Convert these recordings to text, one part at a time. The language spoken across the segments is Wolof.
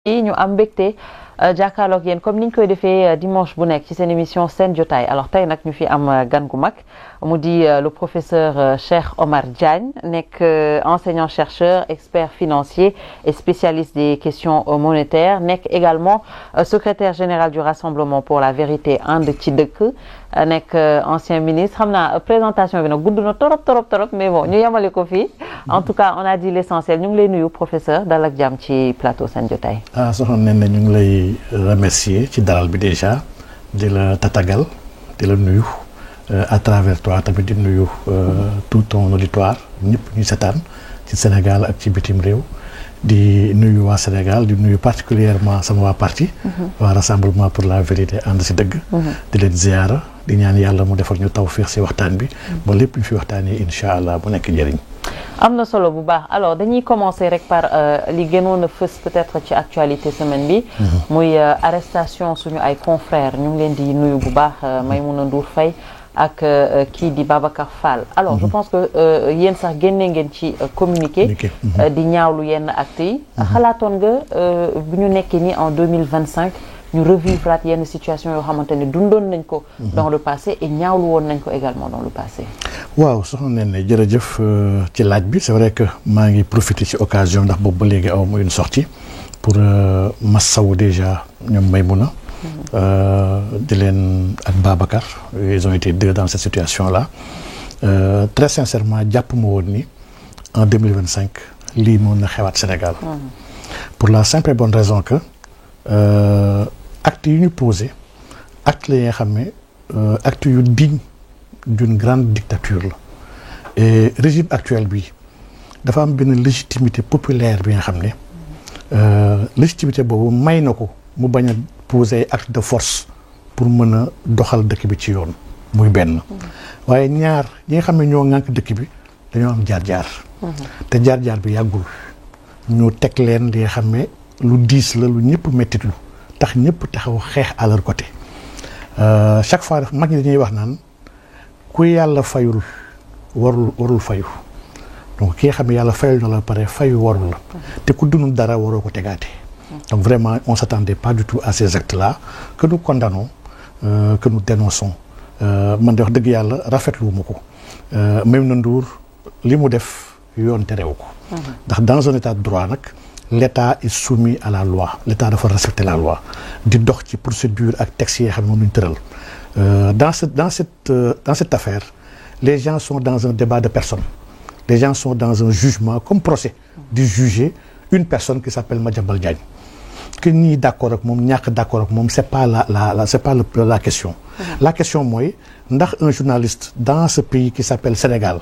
ñu am mbégte jàkkaarloog yéen comme niñ koy defee dimanche bu nekk ci seen émission seen jotaay alors tey nag ñu fi am gan gu mag mu di le professeur Cheikh Omar Diagne nekk enseignant chercheur expert financier et spécialiste des questions monétaires nekk également secrétaire général du Rassemblement pour la vérité ànd ci dëkk nekk ancien ministre xam naa présentation bi nag gudd na torop mais bon ñu yemale ko fii en tout cas on a dit l'essentiel ñu ngi lay nuyu professeur dal ak jàmm ci plateau seen jotaay. soxna Néné ñu ngi lay remercier ci dalal bi déjà di la tatagal di la nuyu à travers toi tamit di nuyu tout ton auditoire ñëpp ñu setaan ci Sénégal ak ci bitim réew di nuyu waa Sénégal di nuyu particulièrement sama waa parti waa Rassemblement pour la vérité ànd si dëgg di leen ziyaara di ñaan yàlla mu defal ñu tawfiix si waxtaan bi ba lépp ñu fi waxtaanee incha allah bu nekk njëriñ. am na solo bu baax alors dañuy commencer rek par li gënoon a fës peut-être ci actualité semaine bi muy arrestation suñu ay confrères ñu ngi leen di nuyu bu baax Maïmouna Ndour Faye ak kii di Babacar Fall alors je pense que yéen sax génne ngeen ci communiqué di ñaawlu yenn actes yi xalaatoon nga bu ñu nekkee ni en 2025 ñu revivre yenn situation yoo xamante ne dundoon nañ ko dans le passé et ñaawlu woon nañ ko également dans le passé. waaw soxna Néné jërëjëf ci laaj bi c'est vrai que maa ngi profiter ci occasion ndax boobu ba léegi aw ma une sortie pour massawu déjà ñoom Maïmouna di leen ak Babacar ils ont été deux dans cette situation là très sincèrement jàpp ma woon ni en 2025 lii mën na xewaat Sénégal pour la simple et bonne raison que actes yu ñu posé actes la yi nga xam ne actes yu digne d'une grande dictature la et régime actuel bi dafa am benn légitimité populaire bi nga xam ne légitimité boobu may na ko mu bañ a poser acte de force pour mën a doxal dëkk bi ci yoon muy benn waaye ñaar ñi nga xam ne ñoo ŋànk dëkk bi dañoo am jaar-jaar te jaar-jaar bi yàggul ñu teg leen li nga xam ne lu diis la lu ñëpp mettitlu tax ñëpp taxaw xeex à leur côté chaque fois mag ñi dañuy wax naan ku yàlla fayul warul fayu donc ki nga xam ne yàlla fayul na la pare fayu warul la te ku dund dara waroo ko tegaate donc vraiment on s'attendait pas du tout à ces actes-là que nous condamnons que nous dénonçons man de wax dëgg yàlla rafetlu ma ko Maïmouna Ndour li mu def yoon terewu ko ndax dans un état de droit nag l'État est soumis à la loi l'État dafa respecter la loi di dox ci procédure ak textes yi xam ne moom lañu tëral dans cette affaire les gens sont dans un débat de personnes les gens sont dans un jugement comme procès di juger une personne qui s'appelle Madiambal Diagne que ñii d'accord ak moom ñàkk d'accord ak moom c'est pas la question la question mooy ndax un journaliste dans ce pays qui s'appelle Sénégal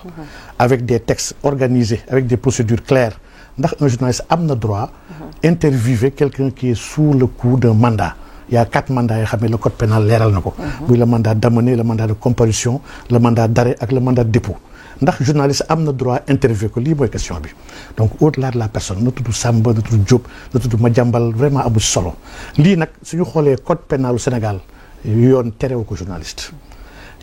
avec des textes organisés avec des procédures claires ndax un journaliste am na droit interviewer quelqu'un qui est sous le coup d'un mandat il y a 4 mandats yoo xam ne le code pénal leeral na ko muy le mandat d'amener le mandat de comparution le mandat d'arrêt ak le mandat de dépôt ndax journaliste am na droit interviewer ko lii mooy question bi donc au-delà de la personne na tudd Samba na tudd Diop na tudd Madiambal vraiment amu solo lii nag suñu xoolee code pénal au Sénégal yoon terewu ko journaliste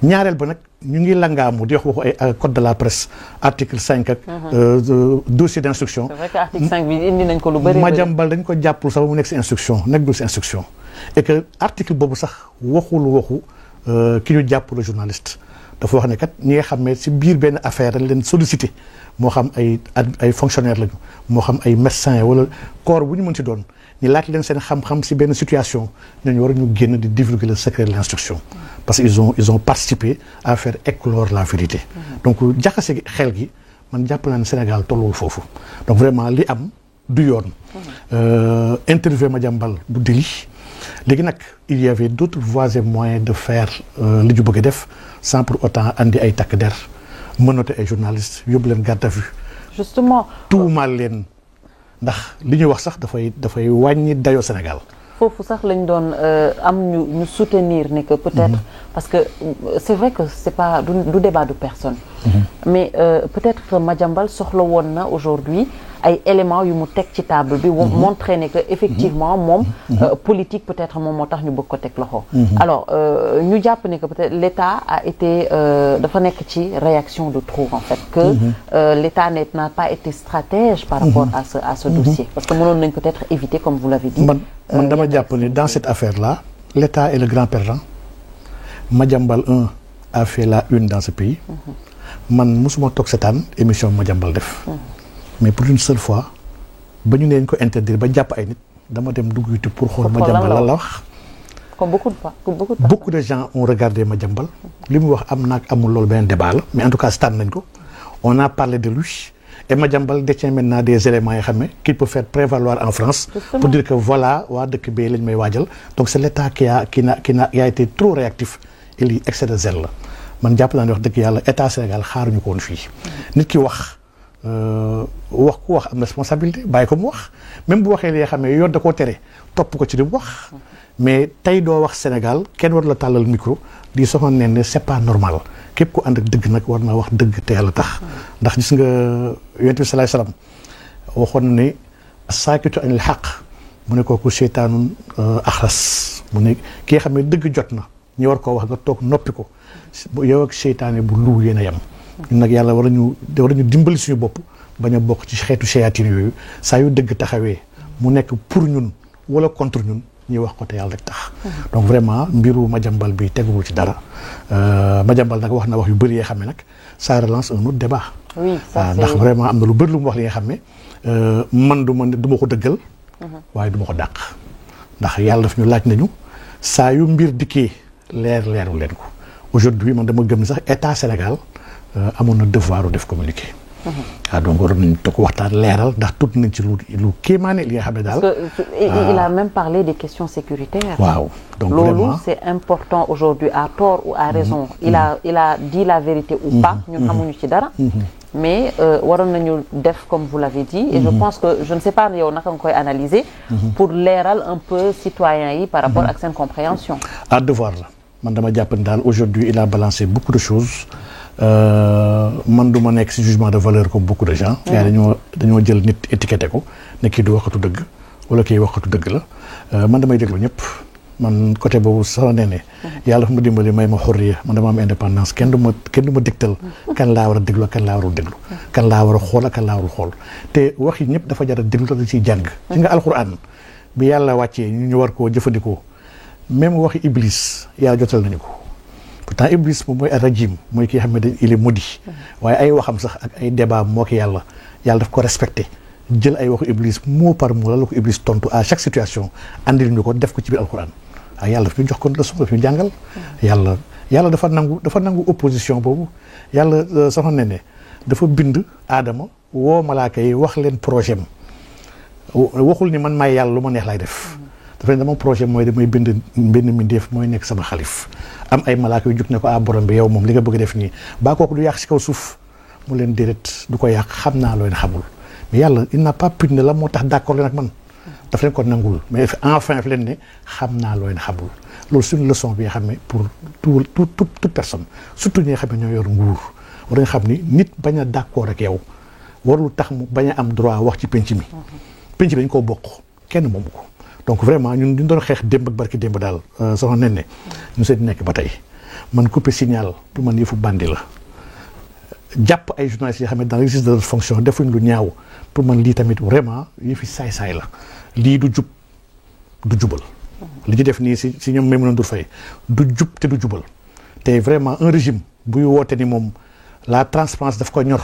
ñaareel ba nag ñu ngi langaamu di wax waxu ay code de la presse article 5 ak dossier d'instruction. c'est vrai que article 5 bi indi nañ ko lu bëri Madiambal dañ ko jàppul sax mu nekk ci instruction nekkul ci instruction et que article boobu sax waxu ki ñu jàpp le journaliste dafa wax ne kat ñi nga xam ne ci biir benn affaire dañ leen sollicité moo xam ay fonctionnaires lañu moo xam ay médecins wala corps bu ñu mën ci doon ñu laaj leen seen xam-xam ci benn situation ñooñu war ñu génn di divulguer le secret de l'instruction parce que ils ont participé à faire éclore la vérité donc jaxase xel gi man jàpp naa ne Sénégal tolluwul foofu donc vraiment li am du yoon interview Madiambal du délit léegi nag il y avait d'autres voies et moyens de faire li ñu bëgg a def sans pour autant andi ay takk der menotté ay journalistes yóbbu leen garde à vue justement tuumaal leen ndax li ñuy wax sax dafay wàññi dayoo Sénégal foofu sax lañ doon am ñu soutenir ne que peut-être parce que c'est vrai que c'est pas du débat de personne mais peut-être que Madiambal soxla woon na aujourd'hui ay éléments yu mu teg ci table bi montrer ne que effectivement moom politique peut-être moom moo tax ñu bëgg ko teg loxo alors ñu jàpp ne que peut-être l'État a été dafa nekk ci réaction de trop en fait que l'État n'a pas été stratège par rapport à ce dossier parce que mënoon nañ peut-être éviter comme vous l'avez dit man dama jàpp ni dans cette affaire-là l'État est le grand perdant Madiambal a fait la une dans ce pays man mosuma toog seetaan émission Madiambal def mais pour une seule fois ba ñu neen ko interdire ba jàpp ay nit dama dem dugg YouTube pour xool Madiambal lan la wax comme beaucoup de gens ont regardé Madiambal li mu wax am naag amul loolu beneen débat la mais en tout cas seetaan nañ ko on a parlé de lui et Madiambal détient maintenant des éléments yoo xam ne qu'il peut faire prévaloir en France pour dire que voilà waa dëkk bee lañ may waajal donc c'est l'État qui a été trop réactif et lii excès de zèle la man jàpp naa ne wax dëgg yàlla État Sénégal xaaruñu ko woon fii nit ki wax ku wax am responsabilité bàyyi ko mu wax même bu waxee li nga xam ne yoon da koo tere topp ko ci li mu wax mais tey doo wax Sénégal kenn war la tàllal micro di soxna ne c'est pas normal képp ku ànd ak dëgg nag war naa wax dëgg te yàlla tax ndax gis nga Yonent bi sallallahu alayhi wasallam waxoon na ne saakitu anil xaq mu ne kooku seytaanun axras mu ne ki nga xam ne dëgg jot na ñu war koo wax nga toog noppi ko yow ak seytaane bu lu yéen a yem ñun nag yàlla war nañu dimbali suñu bopp bañ a bokk ci xeetu seytaane yooyu saa yu dëgg taxawee mu nekk pour ñun wala contre ñun ñuy wax ko te yàlla rek tax donc vraiment mbiru Madiambal bi teguwul ci dara Madiambal nag wax na wax yu bëri yoo xam ne nag ça relance un autre débat ndax vraiment am na lu bëri lu mu wax li nga xam ne man du ma ko dëggal waaye du ma ko dàq ndax yàlla daf ñu laaj nañu saa yu mbir dikkee leeru leen ko aujourd'hui man dama gëm ni sax État Sénégal amoon na devoir def communiqué donc waroon nañu toog waxtaan leeral ndax tudd nañ ci lu kéemaane li nga xam ne daal. il a même parlé des questions sécuritaires. waaw donc loolu vraiment c'est important aujourd'hui à tort ou à raison. il a dit la vérité ou pas. ñun xamuñu ci dara. mais waroon nañu def comme vous l'avez dit. et je pense que je ne sais pas yow naka nga koy analyser. pour leeral un peu citoyens yi par rapport ak seen compréhension. à devoir la man dama jàpp ne daal aujourd'hui il a balancé beaucoup de choses. man du ma nekk ci jugement de valeur comme beaucoup de gens. yaa dañoo jël nit étiqueté ko ne kii du waxatu dëgg wala kii waxatu dëgg la man damay déglu ñëpp man côté boobu sax ne yàlla dafa ma dimbali may ma xurriya man dama am indépendance kenn du ma digtal kan laa war a déglu ak kan laa warul déglu kan laa war a xool ak kan laa warul xool te wax yi ñëpp dafa jar a déglu te ciy jàng. ci nga alxuraan bi yàlla wàccee ñu war koo jëfandikoo même waxi iblis yàlla jotal nañu ko. pourtant Iblis moom mooy rajim mooy ki nga xam ne il est maudit waaye ay waxam sax ak ay débat moo ki yàlla daf ko respecté jël ay waxu Iblis mot par mot la ko Iblis tontu à chaque situation andil ñu ko def ko ci biir alxuraan waaye yàlla daf ñu jox ko leçon daf ñu jàngal yàlla dafa nangu opposition boobu yàlla soxna ne dafa bind aadama woo malaaka yi wax leen projet am waxul ni man maay yàlla lu ma neex lay def dafa ne dama projet mooy damay bind mbindeef mooy nekk sama xalif am ay malaaka yu jug ne ko borom bi yow moom li nga bëgg def nii baa kooku du yàq ci kaw suuf mu leen déedéet du ko yàq xam naa loo leen xamul mais yàlla il n'a pas pu ne la moo tax d'accord leen ak man daf leen ko nangul mais enfin fi leen ne xam naa loo leen xamul loolu c'est une leçon bi nga xam ne pour toute personne surtout ñi nga xam ne ñoo yor nguur war nga xam ni nit bañ a d'accord ak yow warul tax mu bañ a am droit wax ci penc mi dañ koo bokk kenn moomu ko donc vraiment ñun ñu doon xeex démb ak barki démb daal soxna nen ne ñu seet nekk ba tey man couper signal pour man yëfu bandi la jàpp ay journalistes yoo xam ne dans l'exercice de leur fonction defuñ lu ñaaw pour man lii tamit vraiment yëfi saay-saay la lii du jubal li ci def nii si ñoom Maïmouna Ndour Faye du jub te du jubal te vraiment un régime buy woote ni moom la transparence daf ko ñor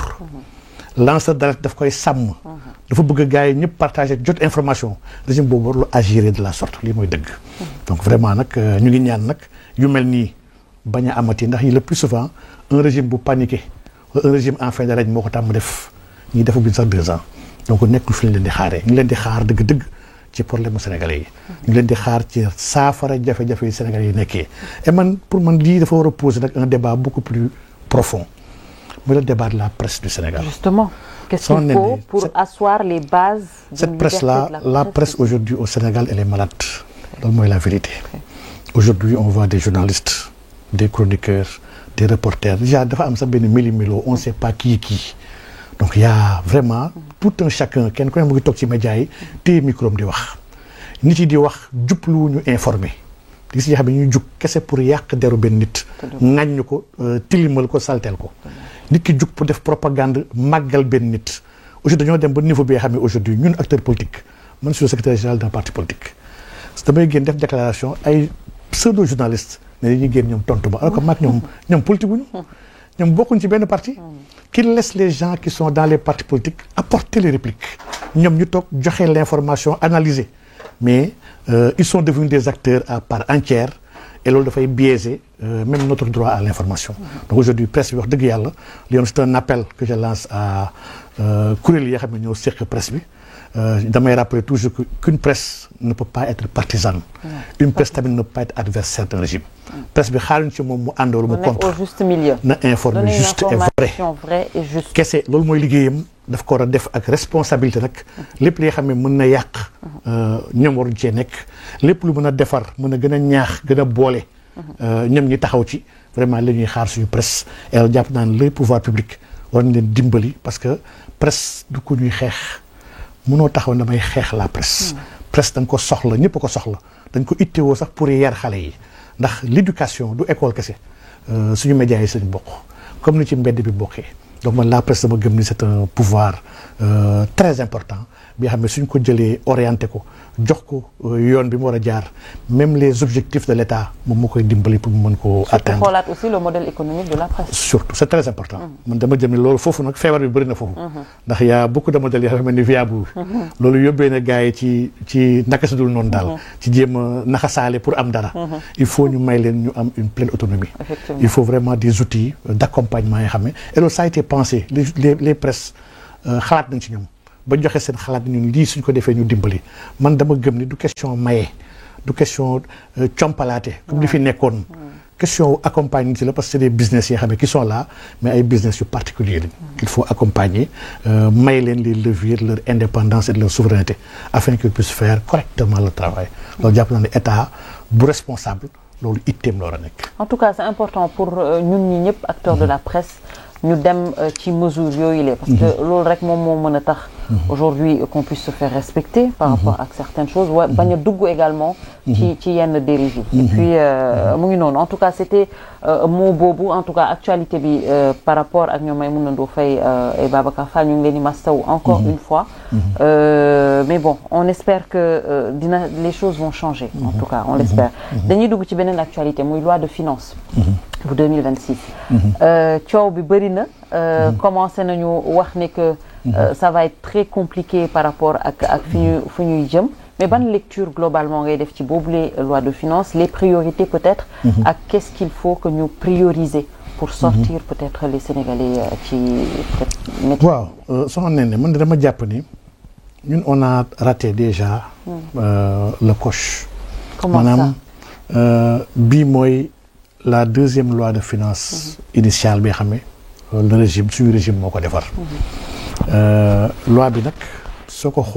lanceur d'alerte daf koy sàmm dafa bëgg gars yi ñëpp partager jot information régime boobu warul agir de la sorte lii mooy dëgg donc vraiment nag ñu ngi ñaan nag yu mel nii bañ a amati ndax yi le plus souvent un régime bu paniqué un régime en fin de règne moo ko tàmm def ñi defa biñ sax 2 ans donc nekkul fi ñu leen di xaaree ñu ngi leen di xaar dëgg-dëgg ci problème mu sénégalais yi ñu ngi leen di xaar ci saafara jafe-jafe yi sénégalais yi nekkee et man pour man lii dafa war a poser nag un débat beaucoup plus profond mooy le débat de la presse du Sénégal. Justement, qu'est-ce qu'il faut pour asseoir les bases cette presse-là, la presse aujourd'hui au Sénégal, elle est malade. loolu mooy la vérité. Aujourd'hui on voit des journalistes des chroniqueurs des reporters déjà dafa am sax benn mili-milo on ne sait pas qui est qui donc il y a vraiment tout un chacun kenn ku ne mu ngi toog ci média yi téye micro di wax nit yi di wax jubluwuñu informé gis nga xam ne ñuy jug kese pour yàq deru benn nit ŋàññ ko tilimal ko salteel ko nit ki jug pour def propagande màggal benn nit aujourd'hui dañoo dem ba niveau bi nga xam ne aujourd'hui ñun acteur politique man je suis le secrétaire général d'un parti politique damay génn def déclaration ay pseudo journaliste ne dañuy génn ñoom tontu ba alors que maag ñoom politique wuñu ñoom bokkuñ ci benn parti qui laisse les gens qui sont dans les partis politiques apporter les répliques ñoom ñu toog joxe l'information analyser mais ils sont devenus des acteurs à part entière et loolu dafay biaiser même notre droit à l'information donc aujourd'hui presse bi wax dëgg yàlla li yoon c'est un appel que je lance à kuréel yi nga xam ne ñoo seq presse bi damay rappeler toujours qu'une presse ne peut pas être partisane une presse tamit ne peut pas être adversaire d'un régime presse bi xaaruñ ci moom mu ànd wala mu contre au juste milieu na informer juste et vrai et juste kese loolu mooy liggéeyam daf ko war a def ak responsabilité nag lépp li nga xam ne mën na yàq ñoom waruñ cee nekk lépp lu mën a defar mën a gën a ñaax gën a boole ñoom ñi taxaw ci vraiment la ñuy xaar suñu presse et jàpp naan les pouvoirs publics war nañ leen dimbali parce que presse du ko ñuy xeex mënoo taxaw damay xeex la presse presse dañ ko soxla ñëpp ko soxla dañ ko ittewoo sax pour yar xale yi ndax l'éducation du école kese suñu médias yi sañ bokk comme ni ci mbedd bi bokkee donc man la presse dama gëm ni c'est un pouvoir très important bi nga xam ne suñ ko jëlee orienté ko jox ko yoon bi mu war a jaar même les objectifs de l'État moom moo koy dimbali pour mu mën koo atteindre. xoolaat aussi le modèle économique de la presse. surtout c'est très important. man dama jëm ni loolu foofu nag feebar bi bëri na foofu. ndax y a beaucoup de modèles yoo xam ne viable. loolu yóbbee na gars yi ci naka si dul noonu daal. ci jéem a naxasaale pour am dara. il faut ñu may leen ñu am une pleine autonomie. Effectivement. Il faut vraiment des outils d'accompagnement yoo xam ne et loolu ça a été pensé les presses xalaat nañ ci ñoom. ba joxe seen xalaat ñun lii suñ ko defee ñu dimbali man dama gëm ni du question maye du question compalaate comme li fi nekkoon question accompagner ci la parce que c'est des business yi nga xam ne qui sont là mais ay business yu particulier lañ il faut accompagner may leen les leviers de leur indépendance et de leur souveraineté afin qu'ils puissent faire correctement le travail loolu jàpp naa ne état bu responsable loolu itteem la war a nekk. En tout cas c'est important pour ñun ñi ñëpp acteurs de la presse ñu dem ci mesures yooyu la parce que loolu rek moom moo mën a tax aujourd'hui qu'on puisse se faire respecter par rapport ak certaines choses wa bañ a dugg également ci yenn dérives yi et puis mu ngi noonu en tout cas c'était mot boobu en tout cas actualité bi par rapport ak ñoom Maïmouna Ndour Faye et Babacar Fall ñu ngi leen di mastaw encore une fois mais bon on espère que les choses vont changer en tout cas on l'espère dañuy dugg ci beneen actualité muy loi de finances pour 2026 coow bi bëri na commencé nañu wax ne que ça va être très compliqué par rapport ak fu ñuy jëm mais ban lecture globalement ngay def ci boobu les lois de finances les priorités peut-être ak qu'est-ce qu'il faut que ñu prioriser pour sortir peut-être les Sénégalais ci peut-être waaw soxna Néné man dama jàpp ni ñun on a raté déjà le coche maanaam bii mooy la deuxième loi de finances initiale bi nga xam ne le régime suñu régime moo ko defar loi bi nag soo ko xool